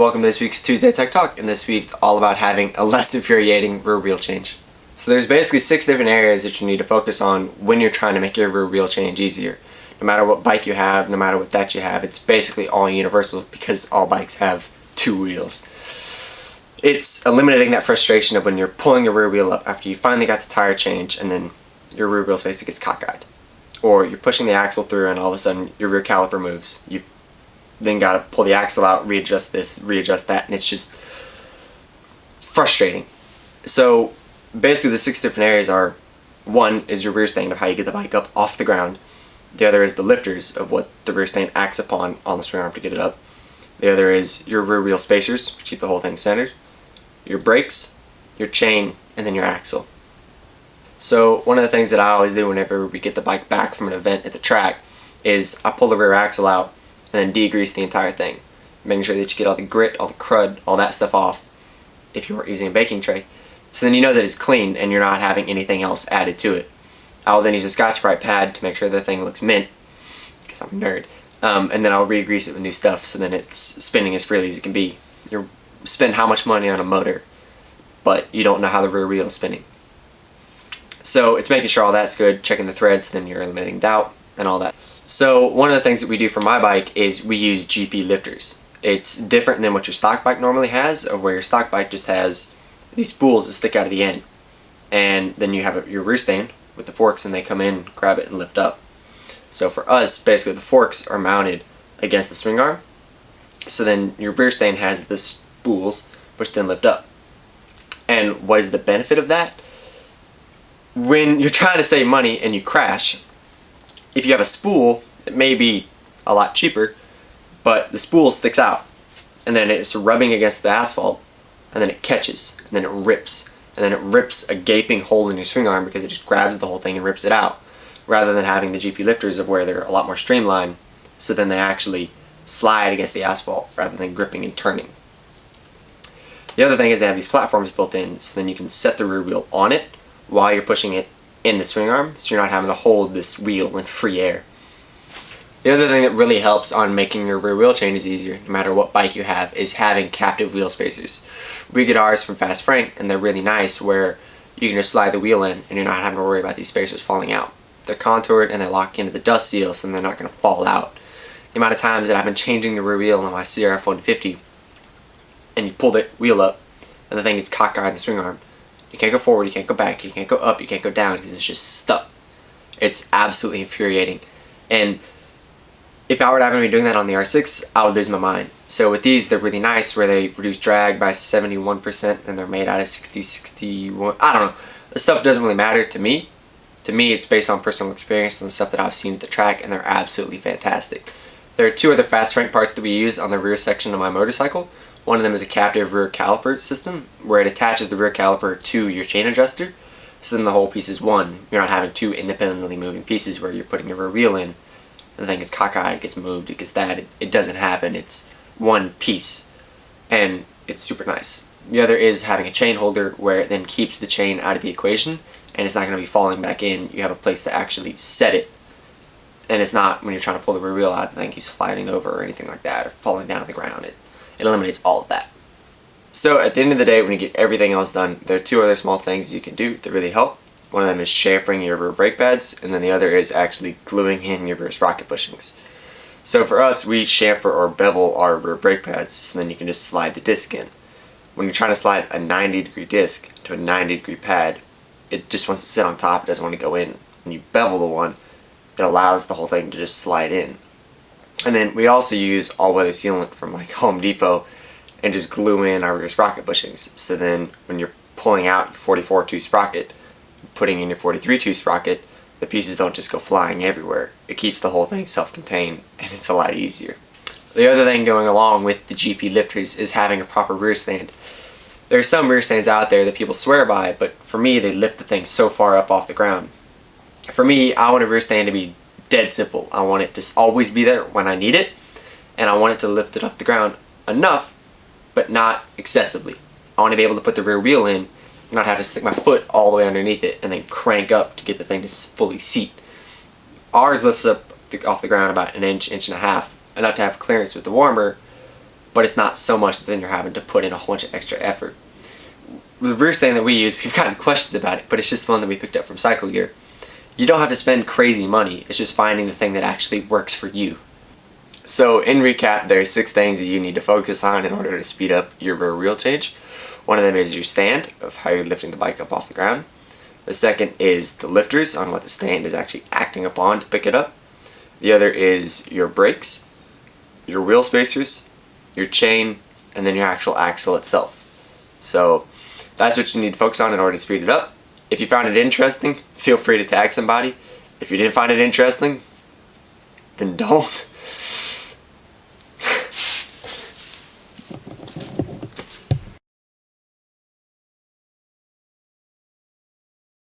welcome to this week's Tuesday Tech Talk, and this week's all about having a less infuriating rear wheel change. So there's basically 6 different areas that you need to focus on when you're trying to make your rear wheel change easier. No matter what bike you have, no matter what that you have, it's basically all universal because all bikes have 2 wheels. It's eliminating that frustration of when you're pulling your rear wheel up after you finally got the tire change and then your rear wheel basically gets cockeyed. Or you're pushing the axle through and all of a sudden your rear caliper moves. You've then got to pull the axle out, readjust this, readjust that, and it's just frustrating. So basically the 6 different areas are: one is your rear stand of how you get the bike up off the ground. The other is the lifters of what the rear stand acts upon on the swing arm to get it up. The other is your rear wheel spacers, which keep the whole thing centered, your brakes, your chain, and then your axle. So one of the things that I always do whenever we get the bike back from an event at the track is I pull the rear axle out and then degrease the entire thing, making sure that you get all the grit, all the crud, all that stuff off if you weren't using a baking tray. So then you know that it's clean and you're not having anything else added to it. I'll then use a Scotch-Brite pad to make sure the thing looks mint, because I'm a nerd, and then I'll re-grease it with new stuff so then it's spinning as freely as it can be. You spend how much money on a motor, but you don't know how the rear wheel is spinning. So it's making sure all that's good, checking the threads, then you're eliminating doubt and all that. So one of the things that we do for my bike is we use GP lifters. It's different than what your stock bike normally has, of where your stock bike just has these spools that stick out of the end. And then you have your rear stand with the forks and they come in, grab it, and lift up. So for us, basically the forks are mounted against the swing arm. So then your rear stand has the spools which then lift up. And what is the benefit of that? When you're trying to save money and you crash, if you have a spool, it may be a lot cheaper, but the spool sticks out and then it's rubbing against the asphalt and then it catches and then it rips and then it rips a gaping hole in your swing arm because it just grabs the whole thing and rips it out, rather than having the GP lifters of where they're a lot more streamlined, so then they actually slide against the asphalt rather than gripping and turning. The other thing is they have these platforms built in, so then you can set the rear wheel on it while you're pushing it in the swing arm, so you're not having to hold this wheel in free air. The other thing that really helps on making your rear wheel changes easier, no matter what bike you have, is having captive wheel spacers. We get ours from Fast Frank, and they're really nice where you can just slide the wheel in and you're not having to worry about these spacers falling out. They're contoured and they lock into the dust seal, so they're not going to fall out. The amount of times that I've been changing the rear wheel on my CRF 150 and you pull the wheel up and the thing gets cockeyed in the swing arm. You can't go forward, you can't go back, you can't go up, you can't go down because it's just stuck. It's absolutely infuriating. And if I were to have been doing that on the R6, I would lose my mind. So with these, they're really nice where they reduce drag by 71% and they're made out of 61. I don't know. The stuff doesn't really matter to me. To me, it's based on personal experience and the stuff that I've seen at the track, and they're absolutely fantastic. There are 2 other Fast Frank parts that we use on the rear section of my motorcycle. One of them is a captive rear caliper system where it attaches the rear caliper to your chain adjuster, so then the whole piece is one. You're not having 2 independently moving pieces where you're putting the rear wheel in, the thing gets cockeyed, it gets moved, it gets that. It doesn't happen. It's one piece, and it's super nice. The other is having a chain holder where it then keeps the chain out of the equation, and it's not going to be falling back in. You have a place to actually set it, and it's not when you're trying to pull the rear wheel out, the thing keeps sliding over or anything like that, or falling down to the ground. It eliminates all of that. So at the end of the day, when you get everything else done, there are 2 other small things you can do that really help. One of them is chamfering your rear brake pads, and then the other is actually gluing in your rear sprocket bushings. So for us, we chamfer or bevel our rear brake pads, so then you can just slide the disc in. When you're trying to slide a 90-degree disc to a 90-degree pad, it just wants to sit on top, it doesn't want to go in. When you bevel the one, it allows the whole thing to just slide in. And then we also use all-weather sealant from like Home Depot and just glue in our rear sprocket bushings. So then when you're pulling out your 44-2 sprocket, putting in your 43-2 sprocket, the pieces don't just go flying everywhere. It keeps the whole thing self-contained, and it's a lot easier. The other thing going along with the GP lifters is having a proper rear stand. There are some rear stands out there that people swear by, but for me they lift the thing so far up off the ground. For me, I want a rear stand to be dead simple. I want it to always be there when I need it, and I want it to lift it off the ground enough, but not excessively. I want to be able to put the rear wheel in, not have to stick my foot all the way underneath it and then crank up to get the thing to fully seat. Ours lifts up off the ground about an inch, inch and a half, enough to have clearance with the warmer, but it's not so much that then you're having to put in a whole bunch of extra effort. The rear stand that we use, we've gotten questions about it, but it's just one that we picked up from Cycle Gear. You don't have to spend crazy money, it's just finding the thing that actually works for you. So in recap, there are 6 things that you need to focus on in order to speed up your rear wheel change. One of them is your stand, of how you're lifting the bike up off the ground. The second is the lifters, on what the stand is actually acting upon to pick it up. The other is your brakes, your wheel spacers, your chain, and then your actual axle itself. So that's what you need to focus on in order to speed it up. If you found it interesting, feel free to tag somebody. If you didn't find it interesting, then don't.